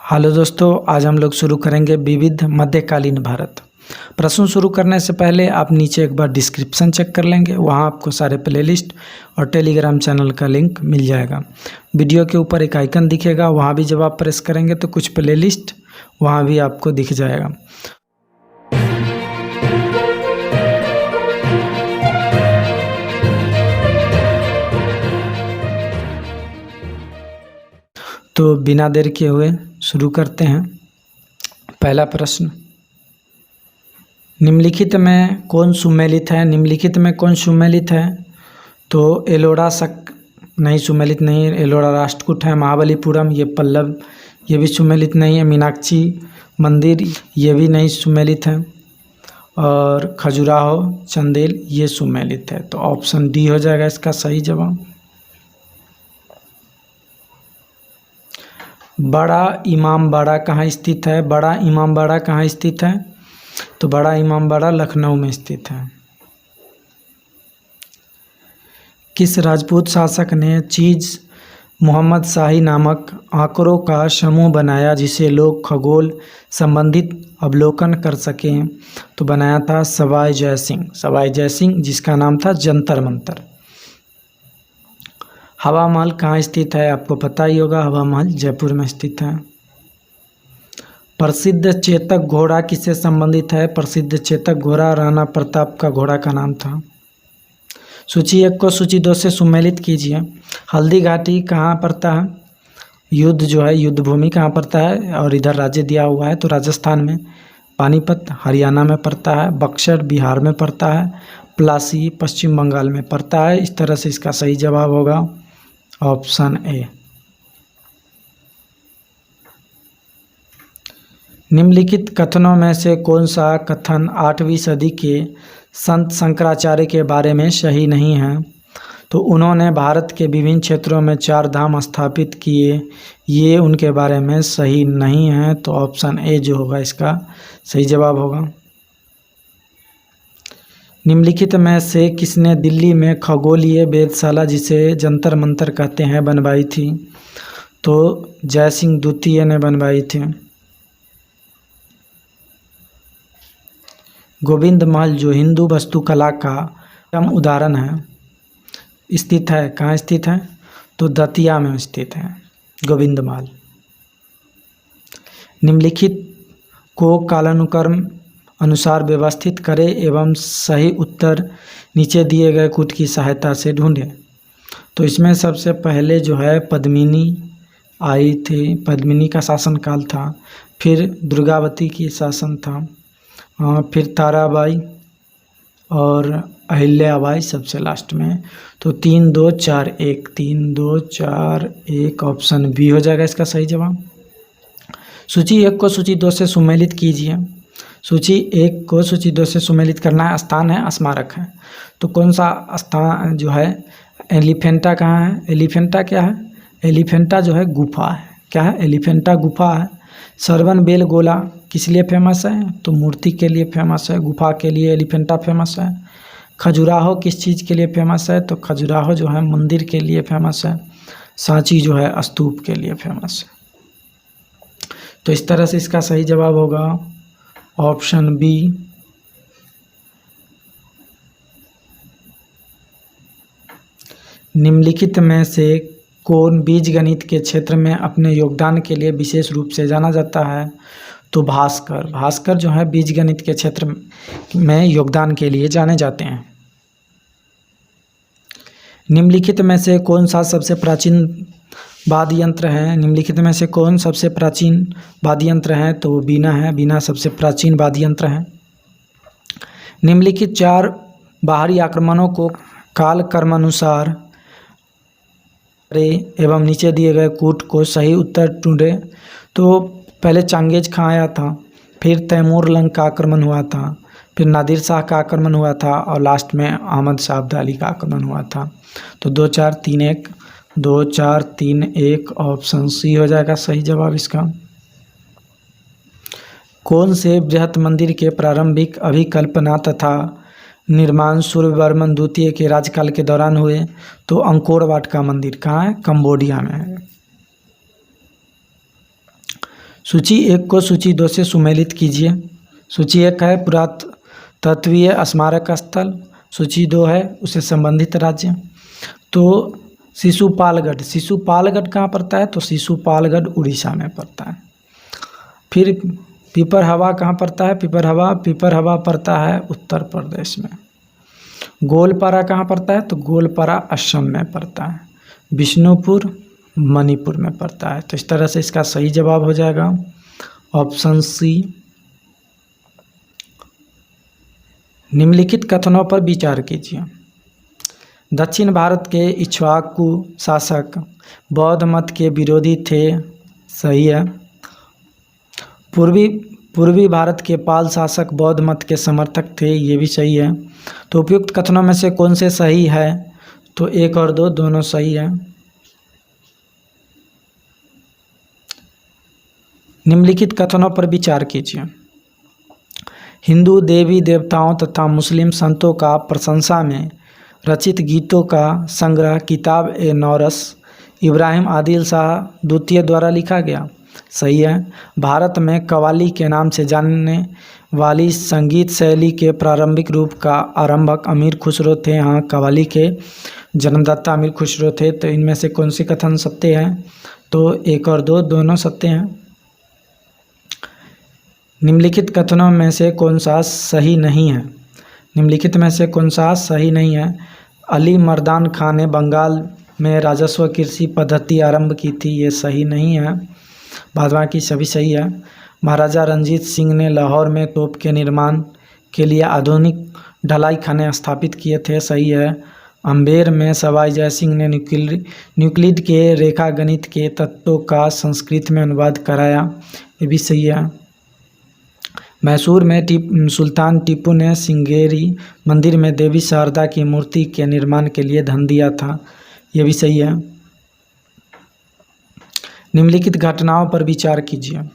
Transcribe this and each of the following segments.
Hello दोस्तों, आज हम लोग शुरू करेंगे विविध मध्यकालीन भारत। प्रश्न शुरू करने से पहले आप नीचे एक बार डिस्क्रिप्शन चेक कर लेंगे, वहाँ आपको सारे प्लेलिस्ट और टेलीग्राम चैनल का लिंक मिल जाएगा। वीडियो के ऊपर एक आइकन दिखेगा, वहाँ भी जब आप प्रेस करेंगे तो कुछ प्लेलिस्ट वहाँ भी आपको दिख जाएगा। तो बिना देर किए हुए शुरू करते हैं। पहला प्रश्न, निम्नलिखित में कौन सुमेलित है? निम्नलिखित में कौन सुमेलित है? तो एलोरा नहीं, सुमेलित नहीं है। एलोरा राष्ट्रकूट है। महाबलीपुरम ये पल्लव, ये भी सुमेलित नहीं है। मीनाक्षी मंदिर ये भी नहीं सुमेलित है। और खजुराहो चंदेल ये सुमेलित है। तो ऑप्शन डी हो जाएगा इसका सही जवाब। बड़ा इमामबाड़ा कहाँ स्थित है? बड़ा इमामबाड़ा कहाँ स्थित है? तो बड़ा इमामबाड़ा लखनऊ में स्थित है। किस राजपूत शासक ने चीज मोहम्मद शाही नामक आंकड़ों का समूह बनाया जिसे लोग खगोल संबंधित अवलोकन कर सकें? तो बनाया था सवाई जय सिंह। सवाई जय सिंह, जिसका नाम था जंतर मंतर। हवा महल कहाँ स्थित है? आपको पता ही होगा, हवा महल जयपुर में स्थित है। प्रसिद्ध चेतक घोड़ा किससे संबंधित है? प्रसिद्ध चेतक घोड़ा राणा प्रताप का घोड़ा का नाम था। सूची 1 को सूची 2 से सुमेलित कीजिए। हल्दी घाटी कहाँ पड़ता है? युद्ध जो है, युद्ध भूमि कहाँ पड़ता है? और इधर राज्य दिया हुआ है तो राजस्थान में। पानीपत हरियाणा में पड़ता है। बक्सर बिहार में पड़ता है। प्लासी पश्चिम बंगाल में पड़ता है। इस तरह से इसका सही जवाब होगा ऑप्शन ए। निम्नलिखित कथनों में से कौन सा कथन 8वीं सदी के संत शंकराचार्य के बारे में सही नहीं है? तो उन्होंने भारत के विभिन्न क्षेत्रों में 4 धाम स्थापित किए, ये उनके बारे में सही नहीं है। तो ऑप्शन ए जो होगा इसका सही जवाब होगा। निम्नलिखित में से किसने दिल्ली में खगोलीय वेधशाला, जिसे जंतर मंतर कहते हैं, बनवाई थी? तो जय सिंह द्वितीय ने बनवाई थी। गोविंद महल जो हिंदू वास्तुकला का उत्तम उदाहरण है, स्थित है कहाँ स्थित है? तो दतिया में स्थित है गोविंद महल। निम्नलिखित को कालानुक्रम अनुसार व्यवस्थित करें एवं सही उत्तर नीचे दिए गए कूट की सहायता से ढूंढें। तो इसमें सबसे पहले जो है पद्मिनी आई थी, पद्मिनी का शासनकाल था। फिर दुर्गावती की शासन था। फिर ताराबाई और अहिल्याबाई सबसे लास्ट में। तो 3 2 4 1 3 2 4 1 ऑप्शन बी हो जाएगा इसका सही जवाब। सूची 1 को सूची 2 से सुमेलित कीजिए। सूची 1 को सूची 2 से सुमेलित करना है। स्थान है, स्मारक है। तो कौन सा स्थान जो है? एलिफेंटा कहाँ है? एलिफेंटा क्या है? एलिफेंटा जो है गुफा है। क्या है? एलिफेंटा गुफा है। सरवन बेल गोला किस लिए फेमस है? तो मूर्ति के लिए फेमस है। गुफा के लिए एलिफेंटा फेमस है। खजुराहो किस चीज़ के लिए फेमस है? तो खजुराहो जो है मंदिर के लिए फेमस है। सांची जो है स्तूप के लिए फेमस है। तो इस तरह से इसका सही जवाब होगा ऑप्शन बी। निम्नलिखित में से कौन बीजगणित के क्षेत्र में अपने योगदान के लिए विशेष रूप से जाना जाता है? तो भास्कर। भास्कर जो है बीजगणित के क्षेत्र में योगदान के लिए जाने जाते हैं। निम्नलिखित में से कौन सा सबसे प्राचीन वाद्य यंत्र है? निम्नलिखित में से कौन सबसे प्राचीन वाद्य यंत्र है? तो बीना है। बीना सबसे प्राचीन वाद्य यंत्र है। निम्नलिखित 4 बाहरी आक्रमणों को काल कर्मानुसार एवं नीचे दिए गए कूट को सही उत्तर ढूंढे। तो पहले चांगेज खां आया था, फिर तैमूर लंग का आक्रमण हुआ था, फिर नादिर शाह का आक्रमण हुआ था और लास्ट में अहमद शाह अब्दाली का आक्रमण हुआ था। तो 2 4 3 1 2 4 3 1 ऑप्शन सी हो जाएगा सही जवाब इसका। कौन से बृहत मंदिर के प्रारंभिक अभिकल्पना तथा निर्माण सूर्यवर्मन द्वितीय के राज्यकाल के दौरान हुए? तो अंकोर वाट का मंदिर कहाँ है? कंबोडिया में है। सूची 1 को सूची 2 से सुमेलित कीजिए। सूची 1 है पुरातत्वीय स्मारक स्थल, सूची 2 है उससे संबंधित राज्य। तो शिशुपालगढ़ कहाँ पड़ता है? तो शिशुपालगढ़ उड़ीसा में पड़ता है। फिर पिपरहवा कहाँ पड़ता है? पिपरहवा पड़ता है उत्तर प्रदेश में। गोलपारा कहाँ पड़ता है? तो गोलपारा असम में पड़ता है। बिष्णुपुर मणिपुर में पड़ता है। तो इस तरह से इसका सही जवाब हो जाएगा ऑप्शन सी। निम्नलिखित कथनों पर विचार कीजिए। दक्षिण भारत के इक्ष्वाकु शासक बौद्ध मत के विरोधी थे, सही है। पूर्वी भारत के पाल शासक बौद्ध मत के समर्थक थे, ये भी सही है। तो उपयुक्त कथनों में से कौन से सही है? तो 1 और 2 दोनों सही है। निम्नलिखित कथनों पर विचार कीजिए। हिंदू देवी देवताओं तथा मुस्लिम संतों का प्रशंसा में रचित गीतों का संग्रह किताब ए नौरस इब्राहिम आदिल शाह द्वितीय द्वारा लिखा गया, सही है। भारत में कव्वाली के नाम से जानने वाली संगीत शैली के प्रारंभिक रूप का आरंभक अमीर खुसरो थे। हाँ, कव्वाली के जन्मदाता अमीर खुसरो थे। तो इनमें से कौन से कथन सत्य हैं? तो 1 और 2 दोनों सत्य हैं। निम्नलिखित कथनों में से कौन सा सही नहीं है? निम्नलिखित में से कौन सा सही नहीं है? अली मर्दान खान ने बंगाल में राजस्व कृषि पद्धति आरंभ की थी, ये सही नहीं है। बाद बाकी सभी सही है। महाराजा रंजीत सिंह ने लाहौर में तोप के निर्माण के लिए आधुनिक ढलाई खाने स्थापित किए थे, सही है। अम्बेर में सवाई जय सिंह ने न्यूक्लिड के रेखा गणित के तत्वों का संस्कृत में अनुवाद कराया, ये भी सही है। मैसूर में सुल्तान टीपू ने श्रृंगेरी मंदिर में देवी शारदा की मूर्ति के निर्माण के लिए धन दिया था, ये भी सही है। निम्नलिखित घटनाओं पर विचार कीजिए।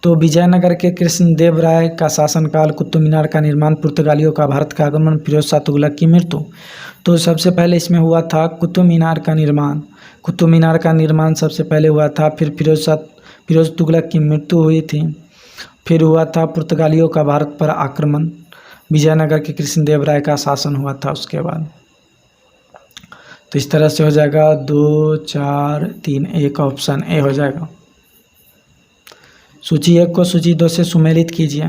तो विजयनगर के कृष्णदेव राय का शासनकाल, कुतुब मीनार का निर्माण, पुर्तगालियों का भारत का आगमन, फिरोज शाह तुगलक की मृत्यु। तो सबसे पहले इसमें हुआ था कुतुब मीनार का निर्माण। कुतुब मीनार का निर्माण सबसे पहले हुआ था। फिर फिरोज तुगलक की मृत्यु हुई थी। फिर हुआ था पुर्तगालियों का भारत पर आक्रमण। विजयनगर के कृष्णदेव राय का शासन हुआ था उसके बाद। तो इस तरह से हो जाएगा 2, 4, 3, 1 ऑप्शन ए हो जाएगा। सूची 1 को सूची 2 से सुमेलित कीजिए।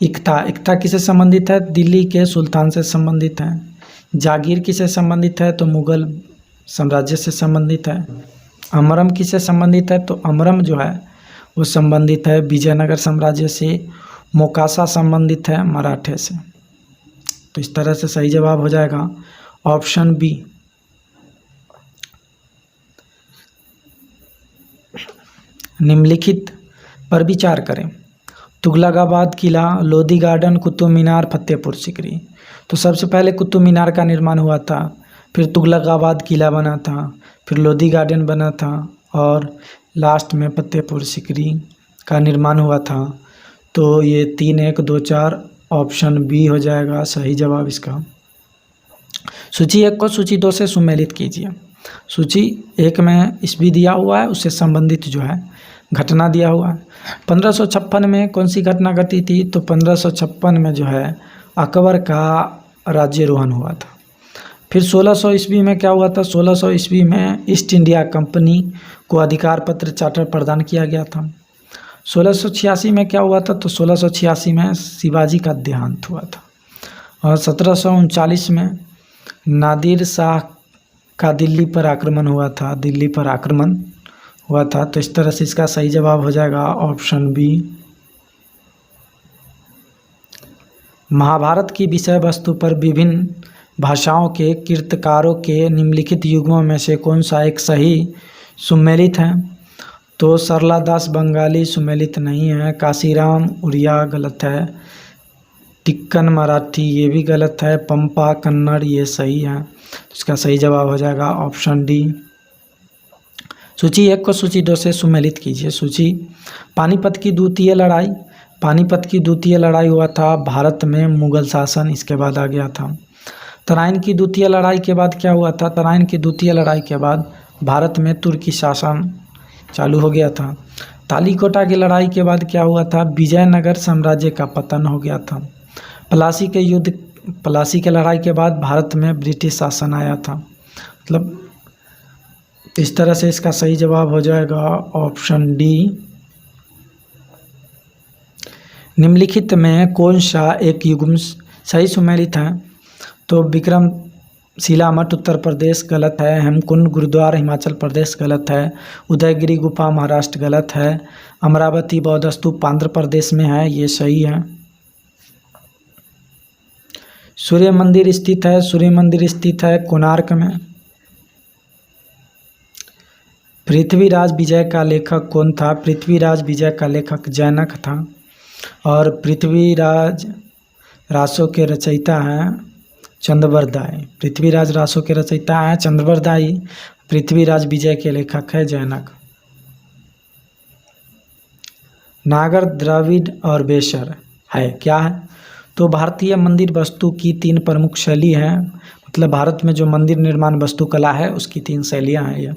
इक्ता किससे संबंधित है? दिल्ली के सुल्तान से संबंधित है। जागीर किससे संबंधित है? तो मुगल साम्राज्य से संबंधित है। अमरम किससे संबंधित है? तो अमरम जो है वो संबंधित है विजयनगर साम्राज्य से। मोकासा संबंधित है मराठे से। तो इस तरह से सही जवाब हो जाएगा ऑप्शन बी। निम्नलिखित पर विचार करें। तुगलकाबाद किला, लोधी गार्डन, कुतुब मीनार, फतेहपुर सीकरी। तो सबसे पहले कुतुब मीनार का निर्माण हुआ था, फिर तुगलकाबाद किला बना था, फिर लोधी गार्डन बना था और लास्ट में फतेहपुर सीकरी का निर्माण हुआ था। तो ये 3, 1, 2, 4 ऑप्शन बी हो जाएगा सही जवाब इसका। सूची 1 को सूची 2 से सुमेलित कीजिए। सूची 1 में ईस्वी दिया हुआ है, उससे संबंधित जो है घटना दिया हुआ है। 1556 में कौन सी घटना घटी थी? तो 1556 में जो है अकबर का राज्यारोहण हुआ था। फिर 1600 ईस्वी में क्या हुआ था? 1600 ईस्वी में ईस्ट इंडिया कंपनी को अधिकार पत्र चार्टर प्रदान किया गया था। 1686 में क्या हुआ था? तो 1686 में शिवाजी का देहांत हुआ था। और 1739 में नादिर शाह का दिल्ली पर आक्रमण हुआ था। तो इस तरह से इसका सही जवाब हो जाएगा ऑप्शन बी। महाभारत की विषय वस्तु पर विभिन्न भाषाओं के कीर्तकारों के निम्नलिखित युग्मों में से कौन सा एक सही सुमेलित है? तो सरला दास बंगाली सुमेलित नहीं है। काशीराम उड़िया गलत है। टिक्कन मराठी ये भी गलत है। पंपा कन्नड़ ये सही है। इसका सही जवाब हो जाएगा ऑप्शन डी। सूची 1 को सूची 2 से सुमेलित कीजिए। सूची पानीपत की द्वितीय लड़ाई हुआ था भारत में मुगल शासन, इसके बाद आ गया था। तराइन की द्वितीय लड़ाई के बाद क्या हुआ था? तराइन की द्वितीय लड़ाई के बाद भारत में तुर्की शासन चालू हो गया था। तालीकोटा की लड़ाई के बाद क्या हुआ था, विजयनगर साम्राज्य का पतन हो गया था। प्लासी के लड़ाई के बाद भारत में ब्रिटिश शासन आया था। मतलब इस तरह से इसका सही जवाब हो जाएगा ऑप्शन डी। निम्नलिखित में कौन सा एक युग्म सही सुमेलित है? तो विक्रमशिला मठ उत्तर प्रदेश गलत है, हेमकुंड गुरुद्वारा हिमाचल प्रदेश गलत है, उदयगिरी गुफा महाराष्ट्र गलत है, अमरावती बौद्ध स्तूप आंध्र प्रदेश में है, ये सही है। सूर्य मंदिर स्थित है कोणार्क में। पृथ्वीराज विजय का लेखक कौन था? पृथ्वीराज विजय का लेखक जैनक था। और पृथ्वीराज रासों के रचयिता हैं चंद्रवरदाई। पृथ्वीराज रासों के रचयिता हैं चंद्रवरदाई, पृथ्वीराज विजय के लेखक है जैनक। नागर, द्रविड़ और बेसर है क्या है? तो भारतीय मंदिर वास्तु की 3 प्रमुख शैली हैं। मतलब भारत में जो मंदिर निर्माण वास्तुकला है उसकी 3 शैलियाँ हैं ये।